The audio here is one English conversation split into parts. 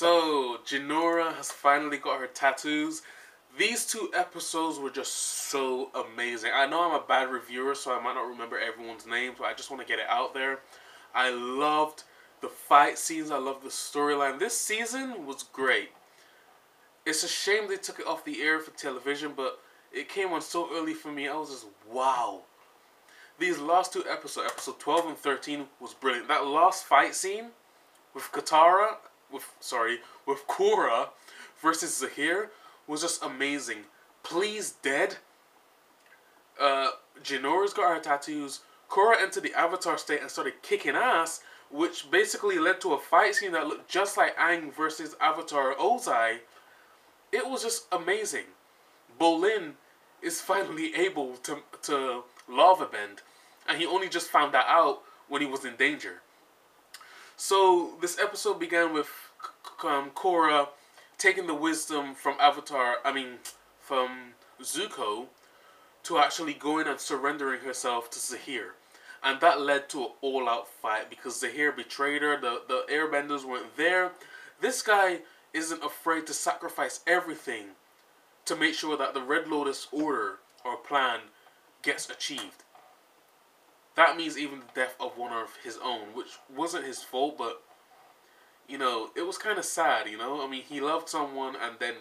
So, Jinora has finally got her tattoos. These two episodes were just so amazing. I know I'm a bad reviewer, so I might not remember everyone's names, but I just want to get it out there. I loved the fight scenes. I loved the storyline. This season was great. It's a shame they took it off the air for television, but it came on so early for me. I was just, wow. These last two episodes, episode 12 and 13, was brilliant. That last fight scene with with Korra versus Zaheer was just amazing. Please dead. Jinora's got her tattoos. Korra entered the Avatar state and started kicking ass, which basically led to a fight scene that looked just like Aangs versus Avatar Ozai. It was just amazing. Bolin is finally able to lava bend, and he only just found that out when he was in danger. So this episode began with Korra taking the wisdom from from Zuko, to actually going and surrendering herself to Zaheer. And that led to an all-out fight because Zaheer betrayed her. The airbenders weren't there. This guy isn't afraid to sacrifice everything to make sure that the Red Lotus order or plan gets achieved. That means even the death of one of his own, which wasn't his fault, but, you know, it was kind of sad, you know? I mean, he loved someone and then,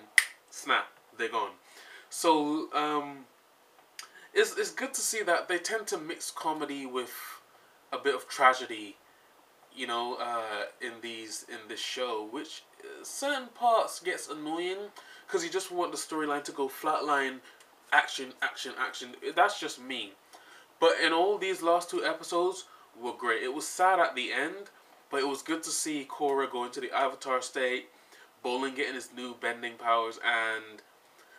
snap, they're gone. So, it's good to see that they tend to mix comedy with a bit of tragedy, you know, in this show, which certain parts gets annoying because you just want the storyline to go flatline, action, action, action. That's just me. But in all these last two episodes were great. It was sad at the end, but it was good to see Korra go into the Avatar state, Bolin getting his new bending powers, and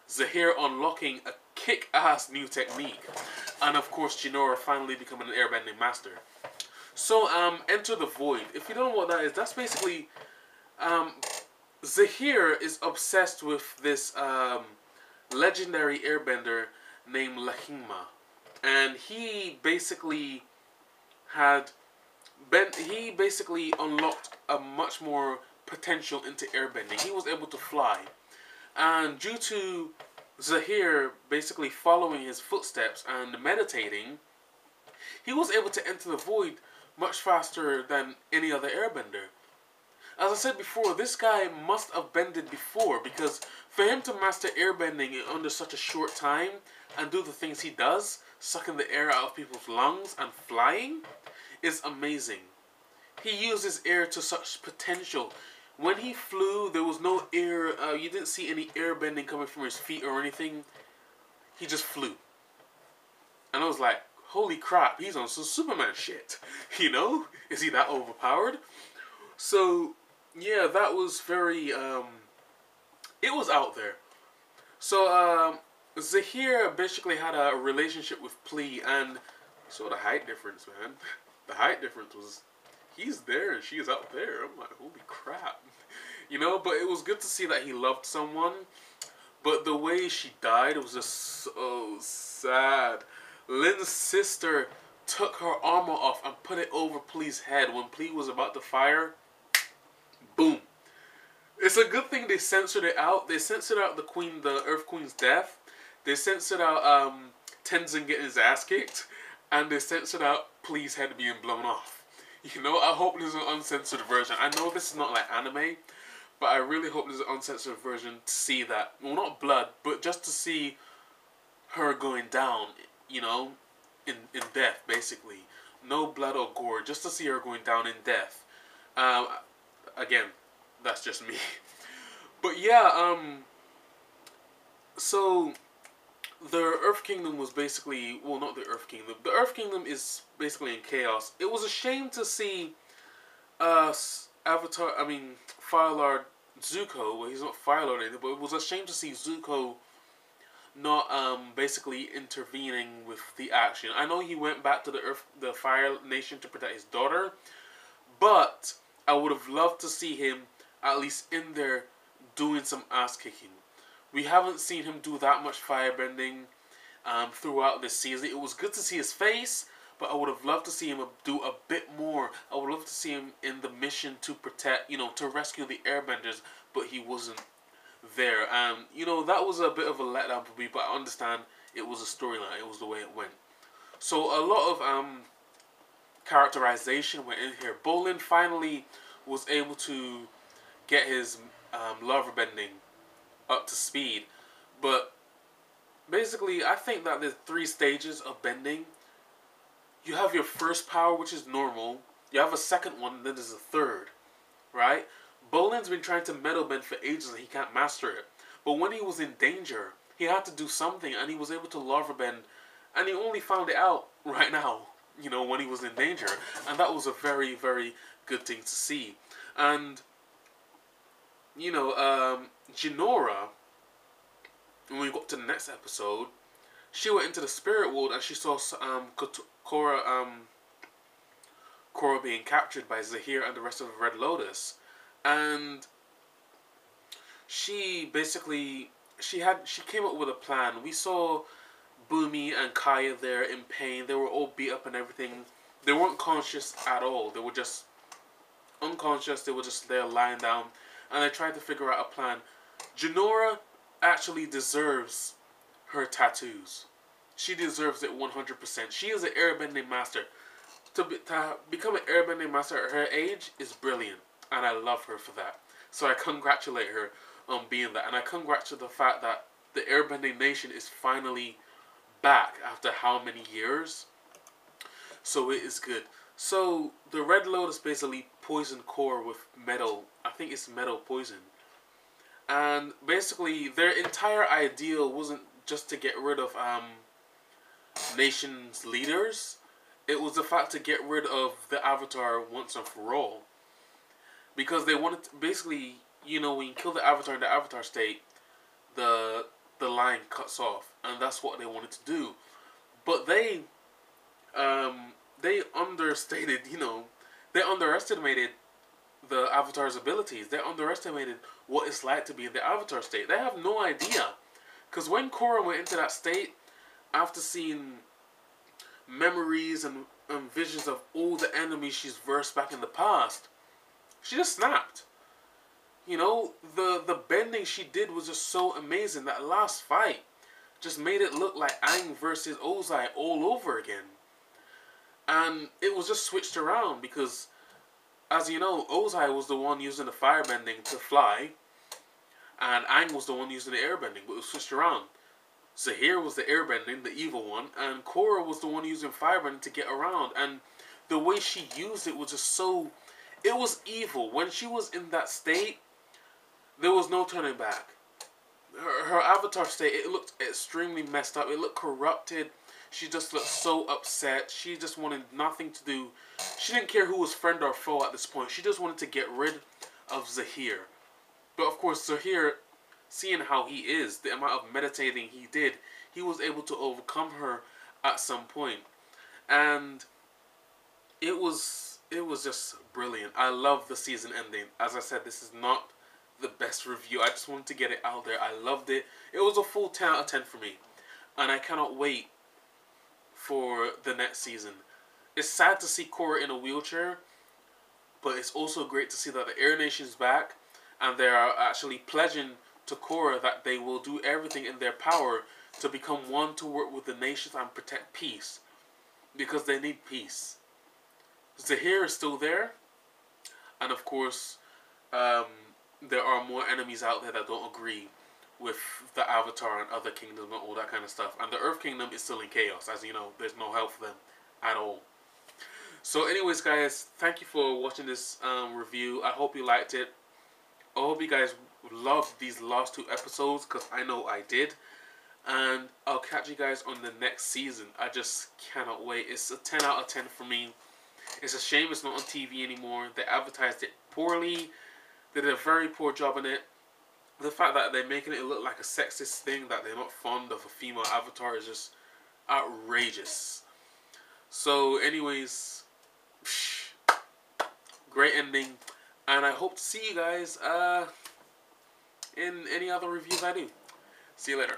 Zaheer unlocking a kick-ass new technique. And of course, Jinora finally becoming an airbending master. So, Enter the Void. If you don't know what that is, that's basically... Zaheer is obsessed with this legendary airbender named Lahima. And he basically unlocked a much more potential into airbending. He was able to fly. And due to Zaheer basically following his footsteps and meditating, he was able to enter the void much faster than any other airbender. As I said before, this guy must have bended before, because for him to master airbending in under such a short time and do the things he does, sucking the air out of people's lungs and flying, is amazing. He uses air to such potential. When he flew, there was no air, you didn't see any air bending coming from his feet or anything. He just flew. And I was like, holy crap, he's on some Superman shit. You know? Is he that overpowered? So, yeah, that was very, it was out there. So, Zaheer basically had a relationship with Plea, and so the height difference, man. The height difference was, he's there and she's out there. I'm like, holy crap. You know, but it was good to see that he loved someone. But the way she died, it was just so sad. Lynn's sister took her armor off and put it over Plea's head when Plea was about to fire. Boom. It's a good thing they censored it out. They censored out the Earth Queen's death. They censored out Tenzin getting his ass kicked. And they censored out Plea's head being blown off. You know, I hope there's an uncensored version. I know this is not like anime, but I really hope there's an uncensored version to see that. Well, not blood, but just to see her going down, you know, in death, basically. No blood or gore, just to see her going down in death. Again, that's just me. But yeah, so the Earth Kingdom was basically, well, not the Earth Kingdom. The Earth Kingdom is basically in chaos. It was a shame to see Fire Lord Zuko, well, he's not Fire Lord either, but it was a shame to see Zuko not basically intervening with the action. I know he went back to the Fire Nation to protect his daughter, but I would have loved to see him at least in there doing some ass kicking. We haven't seen him do that much firebending throughout this season. It was good to see his face, but I would have loved to see him do a bit more. I would love to see him in the mission to protect, to rescue the airbenders, but he wasn't there. That was a bit of a letdown for me, but I understand it was a storyline. It was the way it went. So a lot of characterization went in here. Bolin finally was able to get his lava bending up to speed, but basically I think that there's 3 stages of bending. You have your first power, which is normal. You have a second one, and then there's a third, right? Bolin's been trying to metal bend for ages and he can't master it. But when he was in danger, he had to do something, and he was able to lava bend, and he only found it out right now, when he was in danger. And that was a very, very good thing to see. And, Jinora, when we got to the next episode, she went into the spirit world and she saw Korra being captured by Zaheer and the rest of the Red Lotus. And she basically, she came up with a plan. We saw Boomy and Kaya there in pain. They were all beat up and everything. They weren't conscious at all. They were just unconscious. They were just there lying down. And they tried to figure out a plan. Jinora actually deserves her tattoos. She deserves it 100%. She is an airbending master. To become an airbending master at her age is brilliant. And I love her for that. So I congratulate her on being that. And I congratulate the fact that the airbending nation is finally back after how many years. So it is good. So the Red Lotus basically poisoned Korra with metal. I think it's metal poison. And basically their entire ideal wasn't just to get rid of nation's leaders. It was the fact to get rid of the Avatar once and for all. Because they wanted to, basically, when you kill the Avatar in the Avatar state, the line cuts off, and that's what they wanted to do. But they understated, they underestimated the Avatar's abilities. They underestimated what it's like to be in the Avatar state. They have no idea. Because when Korra went into that state, after seeing memories and visions of all the enemies she's versed back in the past, she just snapped. The bending she did was just so amazing. That last fight just made it look like Aangs versus Ozai all over again. And it was just switched around because, as you know, Ozai was the one using the firebending to fly, and Aangs was the one using the airbending, but it was switched around. Zaheer was the airbending, the evil one, and Korra was the one using firebending to get around. And the way she used it was just so... It was evil. When she was in that state, there was no turning back. Her Avatar state, it looked extremely messed up. It looked corrupted. She just looked so upset. She just wanted nothing to do. She didn't care who was friend or foe at this point. She just wanted to get rid of Zaheer. But of course, Zaheer, seeing how he is, the amount of meditating he did, he was able to overcome her at some point. And it was just brilliant. I love the season ending. As I said, this is not the best review. I just wanted to get it out there. I loved it. It was a full 10 out of 10 for me. And I cannot wait for the next season. It's sad to see Korra in a wheelchair, but it's also great to see that the Air Nation's back, and they are actually pledging to Korra that they will do everything in their power to become one to work with the nations and protect peace. Because they need peace. Zaheer is still there, and of course, there are more enemies out there that don't agree with the Avatar and other kingdoms and all that kind of stuff. And the Earth Kingdom is still in chaos, as you know. There's no help for them at all. So anyways, guys, thank you for watching this review. I hope you liked it. I hope you guys loved these last 2 episodes, because I know I did. And I'll catch you guys on the next season. I just cannot wait. It's a 10 out of 10 for me. It's a shame it's not on TV anymore. They advertised it poorly. They did a very poor job on it. The fact that they're making it look like a sexist thing, that they're not fond of a female avatar, is just outrageous. So anyways, great ending. And I hope to see you guys in any other reviews I do. See you later.